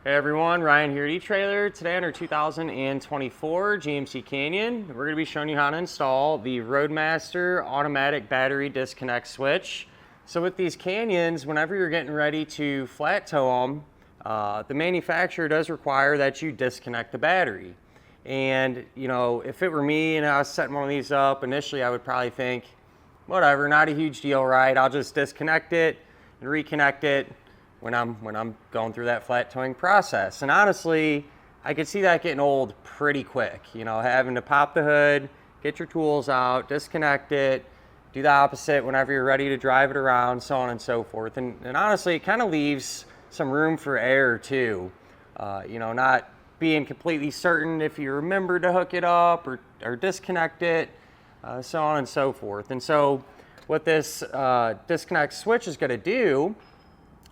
Hey everyone, Ryan here at eTrailer. Today on our 2024 GMC Canyon, we're going to be showing you how to install the Roadmaster automatic battery disconnect switch. So with these Canyons, whenever you're getting ready to flat tow them, the manufacturer does require that you disconnect the battery. And you know, if it were me and I was setting one of these up, initially I would probably think, whatever, not a huge deal, right? I'll just disconnect it and reconnect it when I'm going through that flat towing process. And honestly, I could see that getting old pretty quick. You know, having to pop the hood, get your tools out, disconnect it, do the opposite whenever you're ready to drive it around, so on and so forth. And honestly, it kind of leaves some room for error too. You know, not being completely certain if you remember to hook it up or disconnect it, so on and so forth. And so what this disconnect switch is going to do,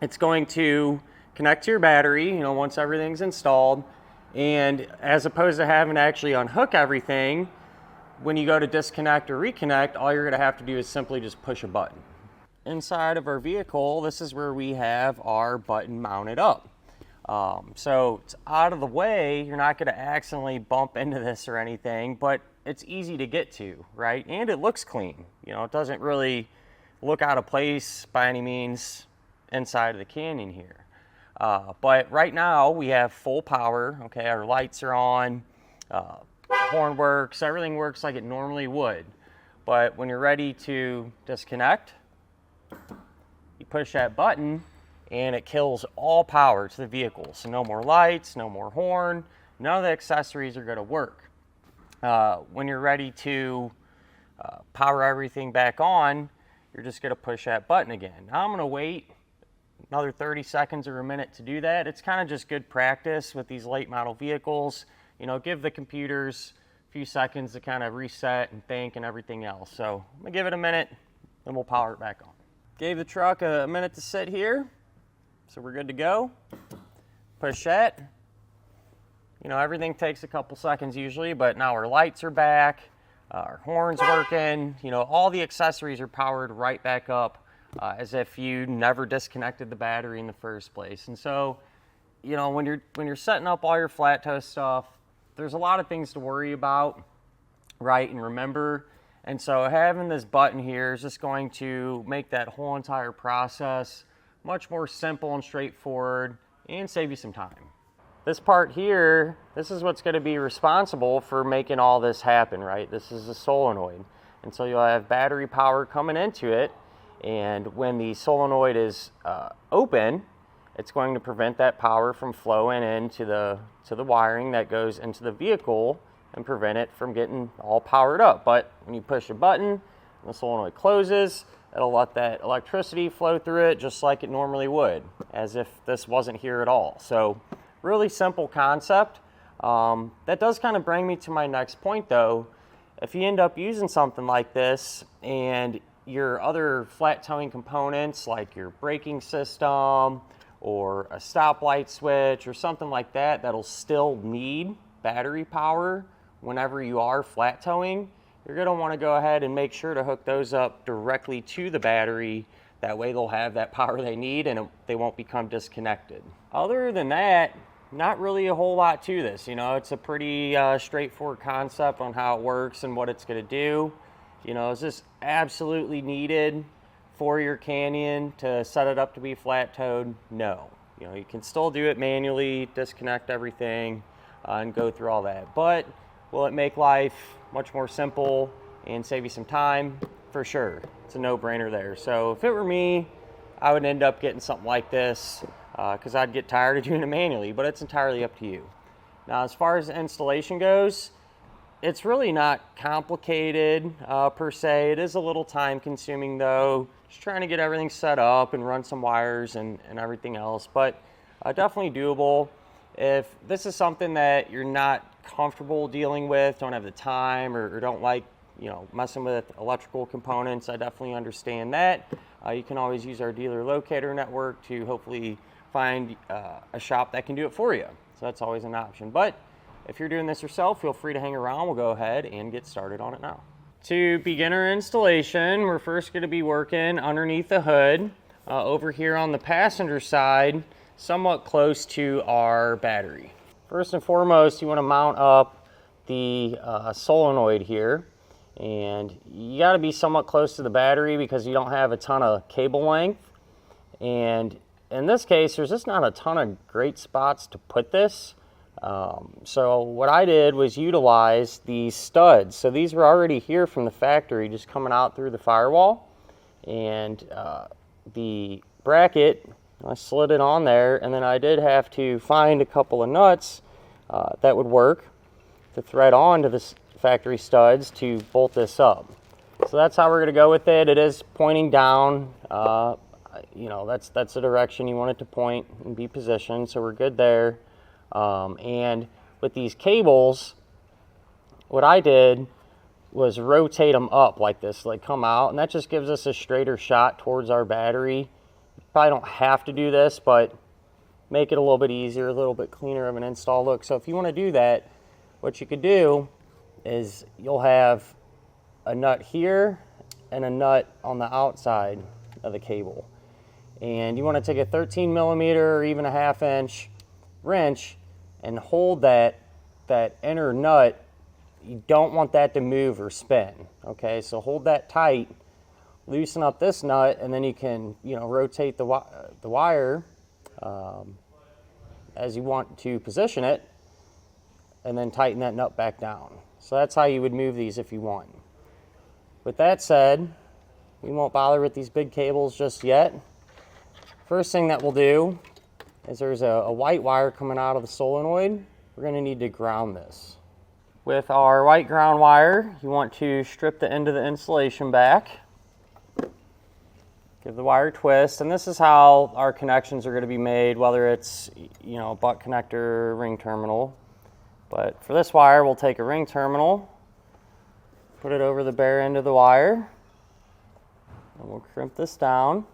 it's going to connect to your battery, you know, once everything's installed. And as opposed to having to actually unhook everything, when you go to disconnect or reconnect, all you're going to have to do is simply just push a button. Inside of our vehicle, this is where we have our button mounted up. So it's out of the way. You're not going to accidentally bump into this or anything, but it's easy to get to, right? And it looks clean. You know, it doesn't really look out of place by any means inside of the Canyon here. But right now we have full power. Okay, our lights are on, horn works, everything works like it normally would. But when you're ready to disconnect, you push that button and it kills all power to the vehicle. So no more lights, no more horn, none of the accessories are going to work. When you're ready to power everything back on, you're just going to push that button again. Now I'm going to wait another 30 seconds or a minute to do that. It's kind of just good practice with these late model vehicles. You know, give the computers a few seconds to kind of reset and think and everything else. So I'm going to give it a minute, then we'll power it back on. Gave the truck a minute to sit here, so we're good to go. Push that. You know, everything takes a couple seconds usually, but now our lights are back, our horn's working, you know, all the accessories are powered right back up as if you never disconnected the battery in the first place. And so, you know, when you're setting up all your flat tow stuff, there's a lot of things to worry about, right, and remember. And so having this button here is just going to make that whole entire process much more simple and straightforward and save you some time. This part here, this is what's going to be responsible for making all this happen, right? This is a solenoid. And so you'll have battery power coming into it. And when the solenoid is open, it's going to prevent that power from flowing into the wiring that goes into the vehicle and prevent it from getting all powered up. But when you push a button and the solenoid closes, it'll let that electricity flow through it just like it normally would, as if this wasn't here at all. So really simple concept. That does kind of bring me to my next point though. If you end up using something like this and your other flat towing components like your braking system or a stoplight switch or something like that that'll still need battery power whenever you are flat towing, you're going to want to go ahead and make sure to hook those up directly to the battery. That way they'll have that power they need and they won't become disconnected. Other than that, not really a whole lot to this. You know, it's a pretty straightforward concept on how it works and what it's going to do. You know, is this absolutely needed for your Canyon to set it up to be flat towed? No. You know, you can still do it manually, disconnect everything, and go through all that. But will it make life much more simple and save you some time? For sure. It's a no-brainer there. So if it were me, I would end up getting something like this because I'd get tired of doing it manually, but it's entirely up to you. Now, as far as installation goes, it's really not complicated per se. It is a little time consuming though, just trying to get everything set up and run some wires and everything else, but definitely doable. If this is something that you're not comfortable dealing with, don't have the time or don't like, you know, messing with electrical components, I definitely understand that. You can always use our dealer locator network to hopefully find a shop that can do it for you. So that's always an option. But if you're doing this yourself, feel free to hang around. We'll go ahead and get started on it now. To begin our installation, we're first going to be working underneath the hood. Over here on the passenger side, somewhat close to our battery. First and foremost, you want to mount up the solenoid here, and you got to be somewhat close to the battery because you don't have a ton of cable length. And in this case, there's just not a ton of great spots to put this. So what I did was utilize these studs. So these were already here from the factory, just coming out through the firewall. And the bracket, I slid it on there, and then I did have to find a couple of nuts that would work to thread onto the factory studs to bolt this up. So that's how we're going to go with it. It is pointing down. You know, that's the direction you want it to point and be positioned, so we're good there. And with these cables, what I did was rotate them up like this, like come out, and that just gives us a straighter shot towards our battery. You probably don't have to do this, but make it a little bit easier, a little bit cleaner of an install look. So if you want to do that, what you could do is you'll have a nut here and a nut on the outside of the cable. And you want to take a 13 millimeter or even a 1/2 inch wrench and hold that inner nut. You don't want that to move or spin. Okay, so hold that tight, loosen up this nut, and then you can, you know, rotate the wire as you want to position it, and then tighten that nut back down. So that's how you would move these if you want. With that said, we won't bother with these big cables just yet. First thing that we'll do is there's a white wire coming out of the solenoid. We're going to need to ground this. With our white ground wire, you want to strip the end of the insulation back. Give the wire a twist, and this is how our connections are going to be made, whether it's, you know, butt connector, ring terminal. But for this wire, we'll take a ring terminal, put it over the bare end of the wire, and we'll crimp this down.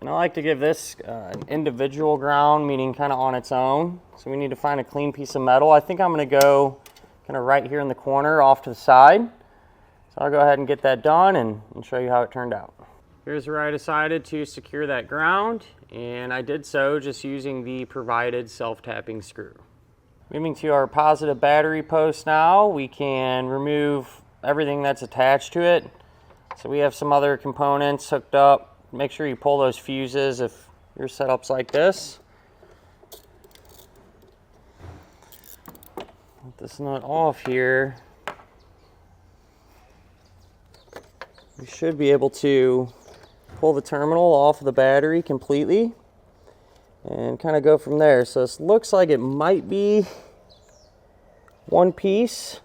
And I like to give this an individual ground, meaning kind of on its own. So we need to find a clean piece of metal. I think I'm going to go kind of right here in the corner off to the side. So I'll go ahead and get that done and show you how it turned out. Here's where I decided to secure that ground, and I did so just using the provided self-tapping screw. Moving to our positive battery post now, we can remove everything that's attached to it. So we have some other components hooked up. Make sure you pull those fuses if your setup's like this. Get this nut off here. We should be able to pull the terminal off of the battery completely and kind of go from there. So this looks like it might be one piece.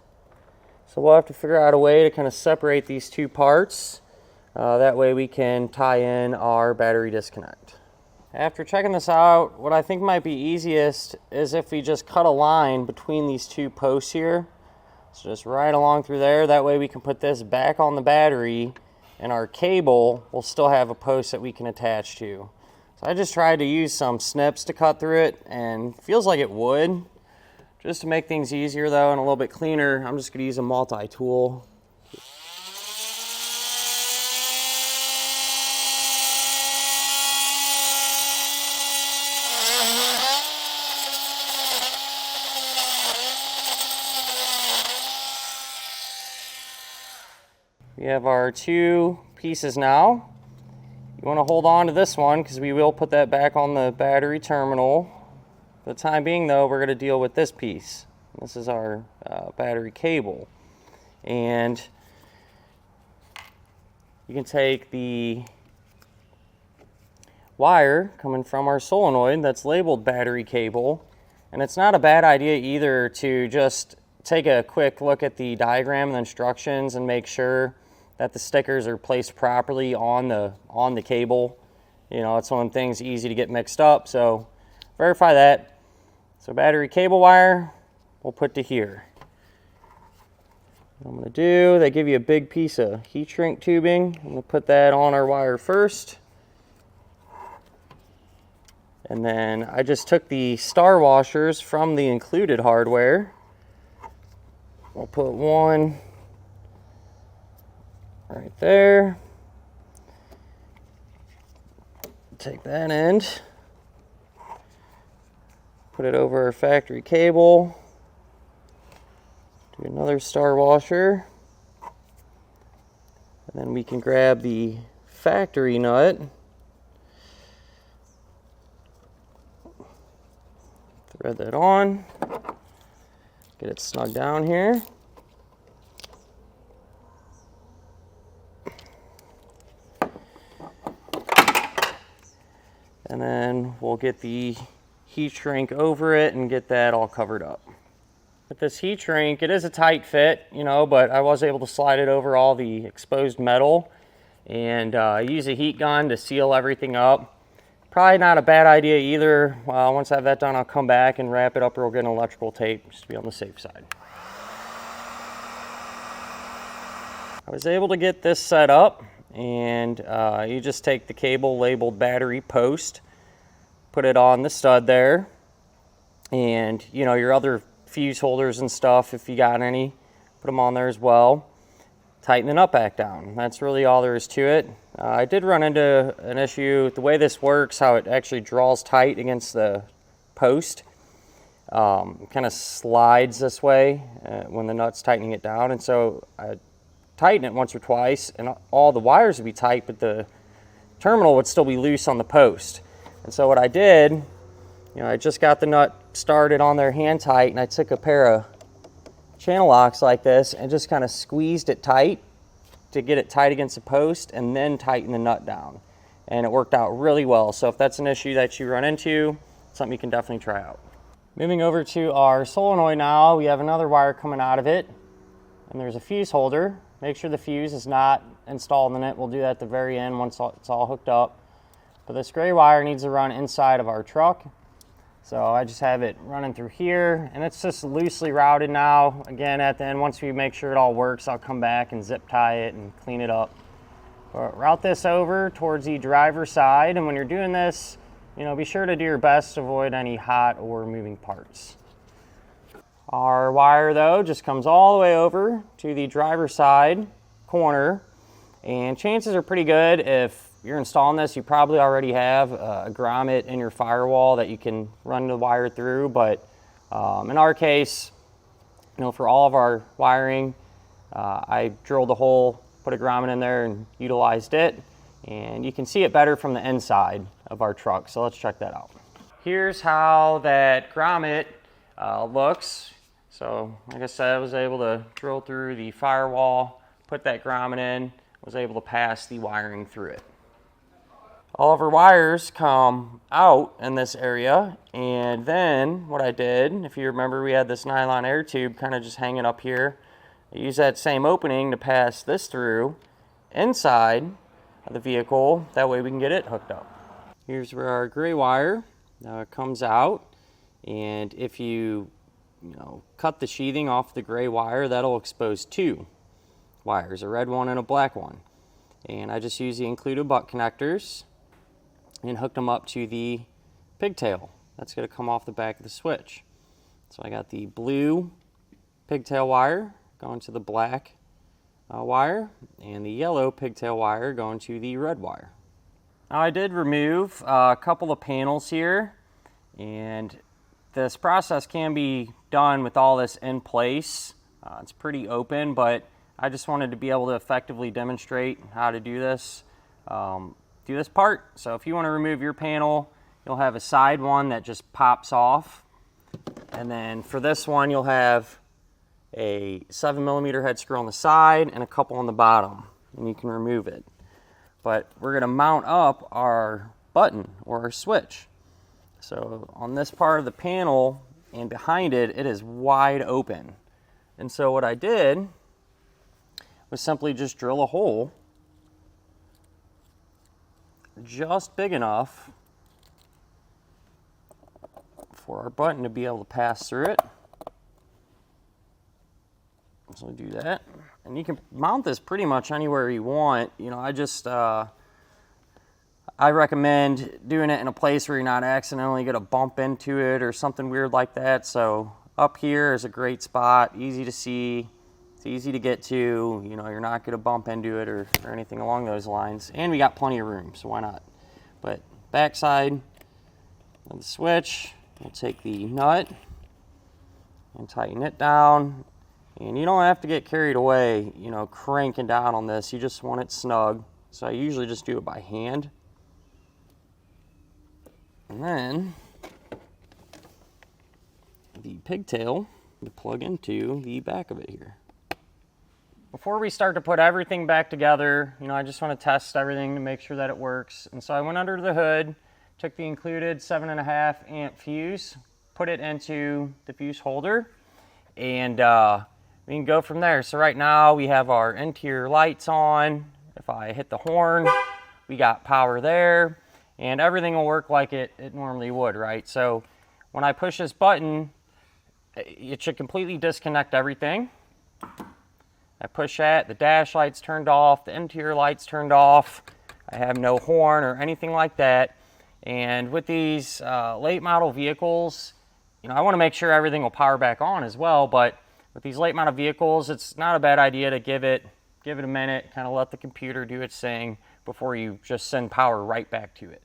So we'll have to figure out a way to kind of separate these two parts. That way we can tie in our battery disconnect. After checking this out, what I think might be easiest is if we just cut a line between these two posts here. So just right along through there. That way we can put this back on the battery, and our cable will still have a post that we can attach to. So I just tried to use some snips to cut through it, and feels like it would. Just to make things easier though and a little bit cleaner, I'm just going to use a multi-tool. We have our two pieces now. You want to hold on to this one because we will put that back on the battery terminal. For the time being though, we're going to deal with this piece. This is our battery cable. And you can take the wire coming from our solenoid that's labeled battery cable, and it's not a bad idea either to just take a quick look at the diagram and the instructions and make sure that the stickers are placed properly on the cable. You know, it's one of the things easy to get mixed up, so verify that. So battery cable wire we'll put to here. What I'm going to do, they give you a big piece of heat shrink tubing. I'm going to put that on our wire first. And then I just took the star washers from the included hardware. We'll put one right there. take that end, put it over our factory cable, do another star washer, and then we can grab the factory nut, thread that on, get it snug down here. And then we'll get the heat shrink over it and get that all covered up. With this heat shrink, it is a tight fit, you know, but I was able to slide it over all the exposed metal and use a heat gun to seal everything up. Probably not a bad idea either. Once I have that done, I'll come back and wrap it up or we'll get an electrical tape just to be on the safe side. I was able to get this set up, and you just take the cable labeled battery post, put it on the stud there, and you know, your other fuse holders and stuff, if you got any, put them on there as well. Tighten the nut back down. That's really all there is to it. I did run into an issue. The way this works, how it actually draws tight against the post, kind of slides this way when the nut's tightening it down, and so I tighten it once or twice and all the wires would be tight, but the terminal would still be loose on the post. And so what I did, you know, I just got the nut started on there hand tight, and I took a pair of channel locks like this and just kind of squeezed it tight to get it tight against the post, and then tighten the nut down, and it worked out really well. So if that's an issue that you run into, it's something you can definitely try out. Moving over to our solenoid now, we have another wire coming out of it, and there's a fuse holder. Make sure the fuse is not installed in it. We'll do that at the very end once it's all hooked up. But this gray wire needs to run inside of our truck. So I just have it running through here, and it's just loosely routed now. Again, at the end, once we make sure it all works, I'll come back and zip tie it and clean it up. But route this over towards the driver's side, and when you're doing this, you know, be sure to do your best to avoid any hot or moving parts. Our wire, though, just comes all the way over to the driver's side corner, and chances are pretty good if you're installing this, you probably already have a grommet in your firewall that you can run the wire through, but in our case, you know, for all of our wiring, I drilled a hole, put a grommet in there, and utilized it, and you can see it better from the inside of our truck, so let's check that out. Here's how that grommet looks. So like I said, I was able to drill through the firewall, put that grommet in, was able to pass the wiring through it. All of our wires come out in this area, and then what I did, if you remember, we had this nylon air tube kind of just hanging up here. I used that same opening to pass this through inside of the vehicle. That way we can get it hooked up. Here's where our gray wire comes out, and if you cut the sheathing off the gray wire, that'll expose two wires, a red one and a black one. And I just used the included butt connectors and hooked them up to the pigtail. That's going to come off the back of the switch. So I got the blue pigtail wire going to the black wire, and the yellow pigtail wire going to the red wire. Now I did remove a couple of panels here, and this process can be done with all this in place. It's pretty open, but I just wanted to be able to effectively demonstrate how to do this part. So if you want to remove your panel, you'll have a side one that just pops off, and then for this one you'll have a 7mm head screw on the side and a couple on the bottom, and you can remove it. But we're going to mount up our button or our switch. So on this part of the panel and behind it, it is wide open. And so what I did was simply just drill a hole just big enough for our button to be able to pass through it. So do that, and you can mount this pretty much anywhere you want. You know, I recommend doing it in a place where you're not accidentally going to bump into it or something weird like that. So up here is a great spot, easy to see, it's easy to get to. You know, you're not going to bump into it or anything along those lines. And we got plenty of room, so why not? But back side of the switch. We'll take the nut and tighten it down. And you don't have to get carried away, you know, cranking down on this. You just want it snug. So I usually just do it by hand. And then the pigtail to plug into the back of it here. Before we start to put everything back together, you know, I just want to test everything to make sure that it works. And so I went under the hood, took the included 7.5 amp fuse, put it into the fuse holder, and we can go from there. So right now we have our interior lights on. If I hit the horn, we got power there, and everything will work like it normally would, right? So when I push this button, it should completely disconnect everything. I push that, the dash lights turned off, the interior lights turned off. I have no horn or anything like that. And with these late model vehicles, you know, I want to make sure everything will power back on as well. But with these late model vehicles, it's not a bad idea to give it a minute, kind of let the computer do its thing before you just send power right back to it.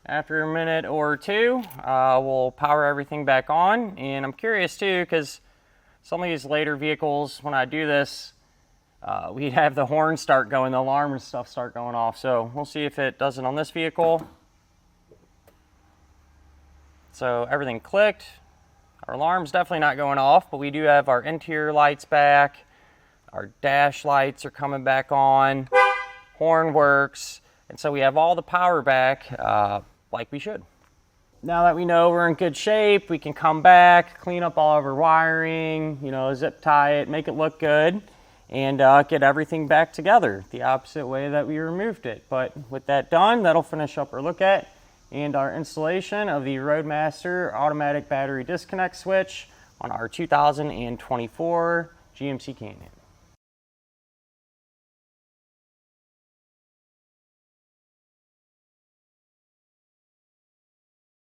After a minute or two, we'll power everything back on. And I'm curious too, because some of these later vehicles, when I do this, we'd have the horn start going, the alarm and stuff start going off. So we'll see if it does it on this vehicle. So everything clicked. Our alarm's definitely not going off, but we do have our interior lights back. Our dash lights are coming back on. Horn works. And so we have all the power back like we should. Now that we know we're in good shape, we can come back, clean up all of our wiring, you know, zip tie it, make it look good, and get everything back together the opposite way that we removed it. But with that done, that'll finish up our look at and our installation of the Roadmaster automatic battery disconnect switch on our 2024 GMC Canyon.